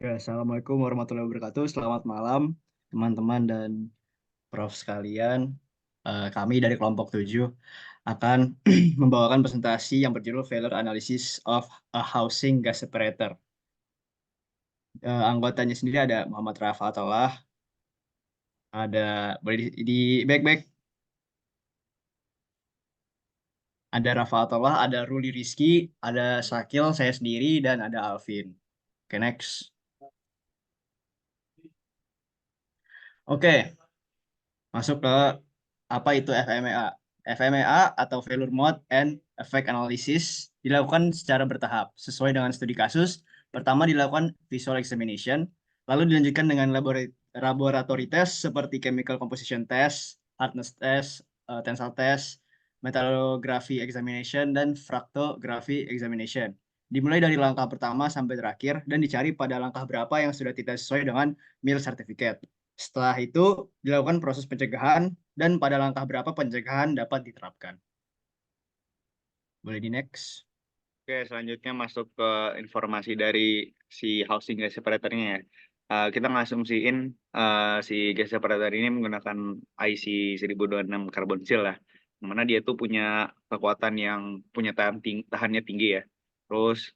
Ya, Assalamualaikum warahmatullahi wabarakatuh. Selamat malam, teman-teman dan prof sekalian. Kami dari kelompok 7 akan membawakan presentasi yang berjudul Failure Analysis of a Housing Gas Separator. Anggotanya sendiri ada Muhammad Rafa Atollah, ada boleh di back-back, ada Rafa Atollah, ada Ruli Rizky, ada Sakil, saya sendiri, dan ada Alvin. Oke, next. Oke, masuk ke apa itu FMEA. FMEA atau Failure Mode and Effect Analysis dilakukan secara bertahap sesuai dengan studi kasus. Pertama dilakukan visual examination, lalu dilanjutkan dengan laboratory test seperti chemical composition test, hardness test, tensile test, metallography examination, dan fructography examination. Dimulai dari langkah pertama sampai terakhir dan dicari pada langkah berapa yang sudah tidak sesuai dengan meal certificate. Setelah itu dilakukan proses pencegahan dan pada langkah berapa pencegahan dapat diterapkan. Boleh di next. Oke, selanjutnya masuk ke informasi dari si housing gas separatornya ya. Kita ngasumsiin si gas separator ini menggunakan IC 1026 carbon seal lah. Dimana dia tuh punya kekuatan yang punya tahannya tinggi ya. Terus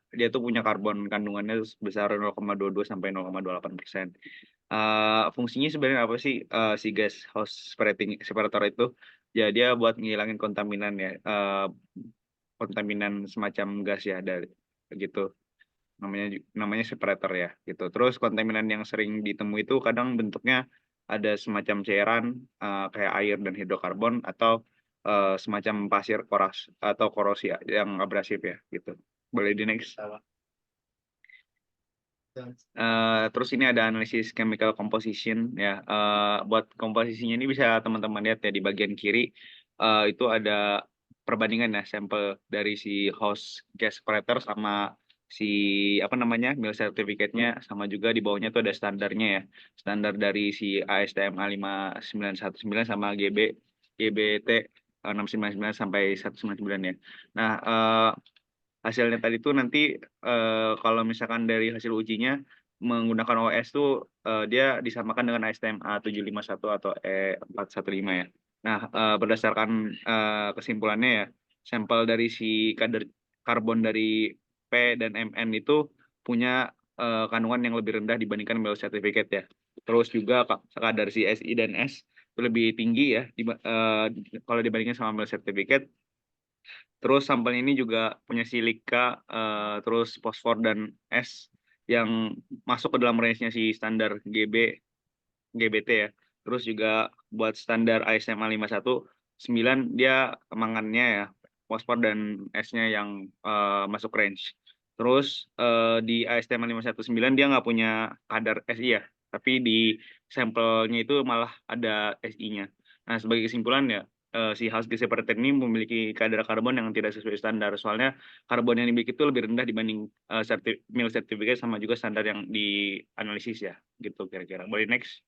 dia tuh punya karbon kandungannya sebesar 0,22 sampai 0,28%. Fungsinya sebenarnya apa sih si gas house separator itu? Ya dia buat ngilangin kontaminan ya. Kontaminan semacam gas ya dari gitu namanya separator ya gitu. Terus kontaminan yang sering ditemui itu kadang bentuknya ada semacam cairan kayak air dan hidrokarbon atau semacam pasir koras atau korosi ya, yang abrasif ya gitu. Boleh di next. Terus ini ada analisis chemical composition ya. Buat komposisinya ini bisa teman-teman lihat ya di bagian kiri itu ada perbandingan ya sampel dari si host gas separator sama si apa namanya meal certificate-nya sama juga di bawahnya tuh ada standarnya ya. Standar dari si ASTM A5919 sama GBT 699 sampai 199 ya. Nah, hasilnya tadi tuh nanti kalau misalkan dari hasil ujinya menggunakan OS tuh dia disamakan dengan ASTM A751 atau E415 ya. Nah, berdasarkan kesimpulannya ya, sampel dari si kadar karbon dari P dan MN itu punya kandungan yang lebih rendah dibandingkan meal certificate ya. Terus juga kadar si Si dan S itu lebih tinggi ya kalau dibandingkan sama meal certificate. Terus sampel ini juga punya silika, terus fosfor dan S yang masuk ke dalam range-nya si standar GBT ya. Terus juga buat standar ISMA 519 dia mangannya ya, fosfor dan S-nya yang masuk range. Terus di ISTM 519 dia nggak punya kadar SI ya, tapi di sampelnya itu malah ada SI-nya. Nah, sebagai kesimpulan ya, si house gas separator ini memiliki kadar karbon yang tidak sesuai standar. Soalnya karbon yang dimiliki itu lebih rendah dibanding meal certificate sama juga standar yang dianalisis ya, gitu kira-kira. Boleh next.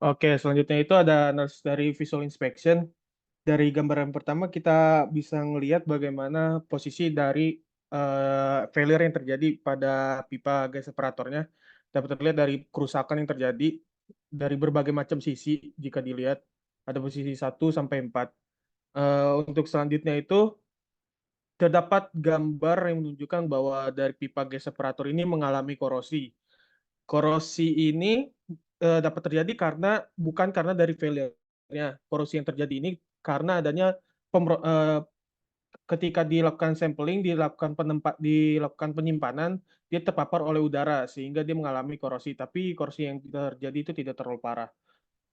Oke, selanjutnya itu ada analisis dari visual inspection. Dari gambaran pertama kita bisa melihat bagaimana posisi dari failure yang terjadi pada pipa gas separatornya. Dapat terlihat dari kerusakan yang terjadi dari berbagai macam sisi jika dilihat. Ada posisi 1 sampai 4. Untuk selanjutnya itu terdapat gambar yang menunjukkan bahwa dari pipa gas separator ini mengalami korosi. Korosi ini dapat terjadi bukan karena dari failure-nya. Korosi yang terjadi ini karena adanya ketika dilakukan sampling, dilakukan penyimpanan, dia terpapar oleh udara sehingga dia mengalami korosi. Tapi korosi yang terjadi itu tidak terlalu parah.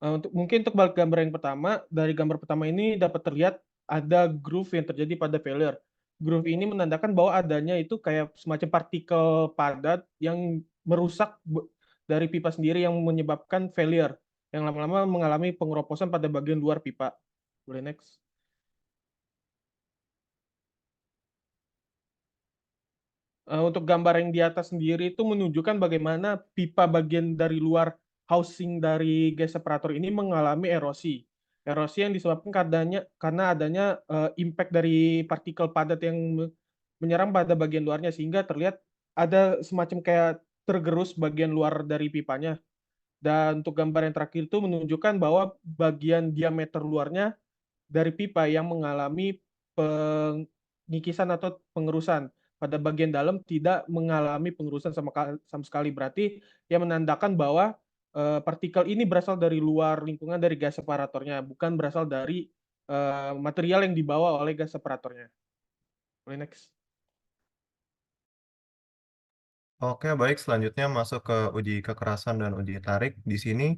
Untuk balik gambar yang pertama, dari gambar pertama ini dapat terlihat ada groove yang terjadi pada failure. Groove ini menandakan bahwa adanya itu kayak semacam partikel padat yang merusak dari pipa sendiri yang menyebabkan failure, yang lama-lama mengalami pengeroposan pada bagian luar pipa. Boleh next. Untuk gambar yang di atas sendiri itu menunjukkan bagaimana pipa bagian dari luar housing dari gas separator ini mengalami erosi. Erosi yang disebabkan karena adanya impact dari partikel padat yang menyerang pada bagian luarnya sehingga terlihat ada semacam kayak tergerus bagian luar dari pipanya. Dan untuk gambar yang terakhir itu menunjukkan bahwa bagian diameter luarnya dari pipa yang mengalami pengikisan atau pengerusan. Pada bagian dalam tidak mengalami pengerusan sama sekali. Berarti yang menandakan bahwa partikel ini berasal dari luar lingkungan dari gas separatornya, bukan berasal dari material yang dibawa oleh gas separatornya. Boleh next. Oke, baik. Selanjutnya masuk ke uji kekerasan dan uji tarik. Di sini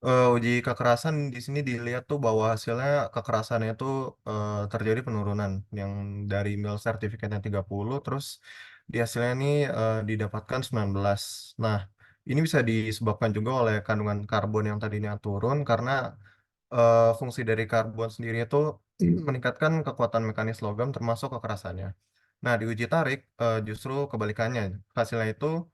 uji kekerasan di sini dilihat tuh bahwa hasilnya kekerasannya itu terjadi penurunan yang dari mil sertifikatnya 30 terus di hasilnya ini didapatkan 19. Nah, ini bisa disebabkan juga oleh kandungan karbon yang tadinya turun karena fungsi dari karbon sendiri itu meningkatkan kekuatan mekanis logam termasuk kekerasannya. Nah, di uji tarik justru kebalikannya. Hasilnya itu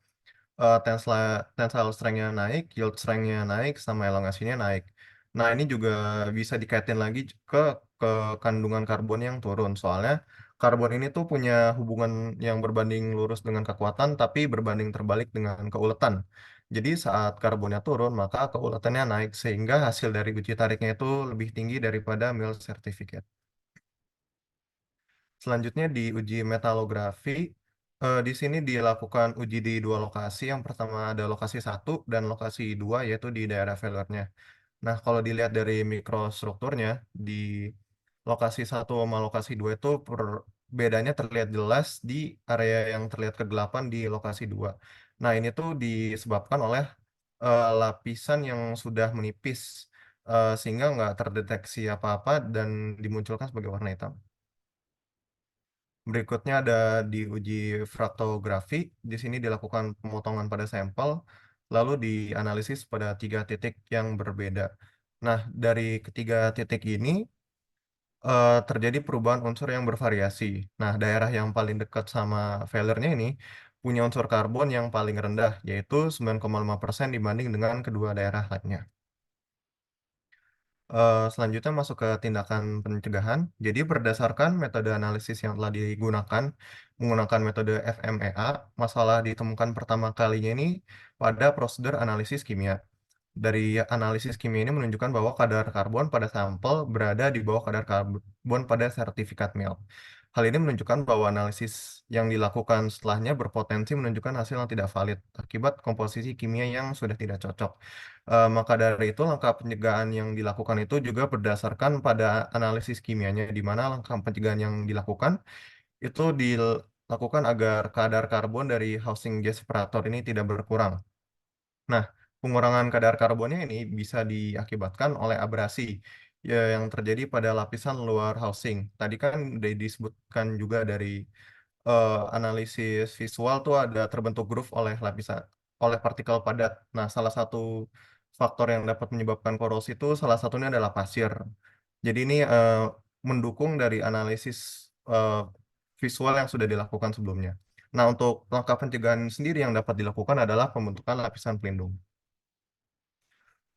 tensile strength-nya naik, yield strength-nya naik, sama elongasinya naik. Nah, ini juga bisa dikaitin lagi ke kandungan karbon yang turun. Soalnya karbon ini tuh punya hubungan yang berbanding lurus dengan kekuatan, tapi berbanding terbalik dengan keuletan. Jadi saat karbonnya turun, maka keuletannya naik, sehingga hasil dari uji tariknya itu lebih tinggi daripada mil certificate. Selanjutnya di uji metalografi, di sini dilakukan uji di dua lokasi. Yang pertama ada lokasi 1 dan lokasi 2 yaitu di daerah failure-nya. Nah, kalau dilihat dari mikrostrukturnya, di lokasi 1 sama lokasi 2 itu bedanya terlihat jelas di area yang terlihat kegelapan di lokasi 2. Nah, ini tuh disebabkan oleh lapisan yang sudah menipis, sehingga nggak terdeteksi apa-apa dan dimunculkan sebagai warna hitam. Berikutnya ada di uji fraktografi. Di sini dilakukan pemotongan pada sampel, lalu dianalisis pada 3 titik yang berbeda. Nah, dari ketiga titik ini terjadi perubahan unsur yang bervariasi. Nah, daerah yang paling dekat sama failure-nya ini punya unsur karbon yang paling rendah, yaitu 9,5% dibanding dengan kedua daerah lainnya. Selanjutnya masuk ke tindakan pencegahan. Jadi berdasarkan metode analisis yang telah digunakan, menggunakan metode FMEA, masalah ditemukan pertama kalinya ini pada prosedur analisis kimia. Dari analisis kimia ini menunjukkan bahwa kadar karbon pada sampel berada di bawah kadar karbon pada sertifikat mil. Hal ini menunjukkan bahwa analisis yang dilakukan setelahnya berpotensi menunjukkan hasil yang tidak valid akibat komposisi kimia yang sudah tidak cocok. Maka dari itu langkah pencegahan yang dilakukan itu juga berdasarkan pada analisis kimianya, di mana langkah pencegahan yang dilakukan itu dilakukan agar kadar karbon dari housing gas separator ini tidak berkurang. Nah, pengurangan kadar karbonnya ini bisa diakibatkan oleh abrasi ya, yang terjadi pada lapisan luar housing. Tadi kan udah disebutkan juga dari analisis visual tuh ada terbentuk groove oleh partikel padat. Nah, salah satu faktor yang dapat menyebabkan korosi itu salah satunya adalah pasir. Jadi ini mendukung dari analisis eh, visual yang sudah dilakukan sebelumnya. Nah, untuk langkah pencegahan sendiri yang dapat dilakukan adalah pembentukan lapisan pelindung.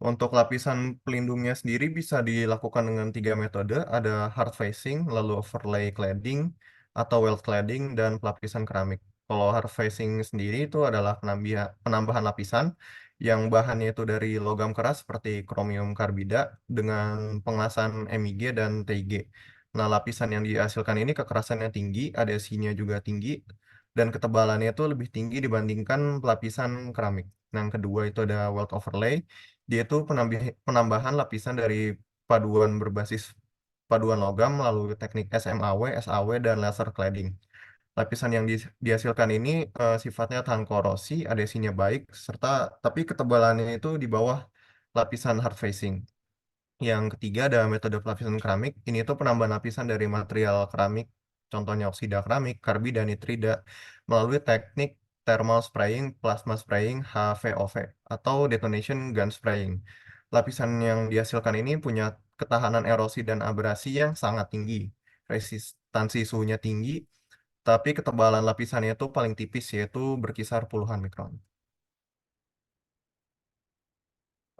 Untuk lapisan pelindungnya sendiri bisa dilakukan dengan 3 metode, ada hard facing, lalu overlay cladding, atau weld cladding, dan pelapisan keramik. Kalau hard facing sendiri itu adalah penambahan lapisan yang bahannya itu dari logam keras seperti kromium karbida dengan pengelasan MIG dan TIG. Nah, lapisan yang dihasilkan ini kekerasannya tinggi, adhesinya juga tinggi, dan ketebalannya itu lebih tinggi dibandingkan pelapisan keramik. Nah, yang kedua itu ada weld overlay. Dia itu penambahan lapisan dari paduan logam melalui teknik SMAW, SAW, dan laser cladding. Lapisan yang dihasilkan ini sifatnya tahan korosi, adhesinya baik, serta tapi ketebalannya itu di bawah lapisan hard facing. Yang ketiga ada metode pelapisan keramik. Ini itu penambahan lapisan dari material keramik, contohnya oksida keramik, karbida, nitrida, melalui teknik thermal spraying, plasma spraying, HVOV, atau detonation gun spraying. Lapisan yang dihasilkan ini punya ketahanan erosi dan abrasi yang sangat tinggi. Resistansi suhunya tinggi, tapi ketebalan lapisannya itu paling tipis, yaitu berkisar puluhan mikron.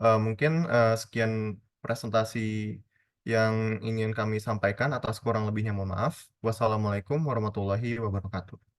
Mungkin sekian presentasi yang ingin kami sampaikan. Atas kurang lebihnya mohon maaf. Wassalamualaikum warahmatullahi wabarakatuh.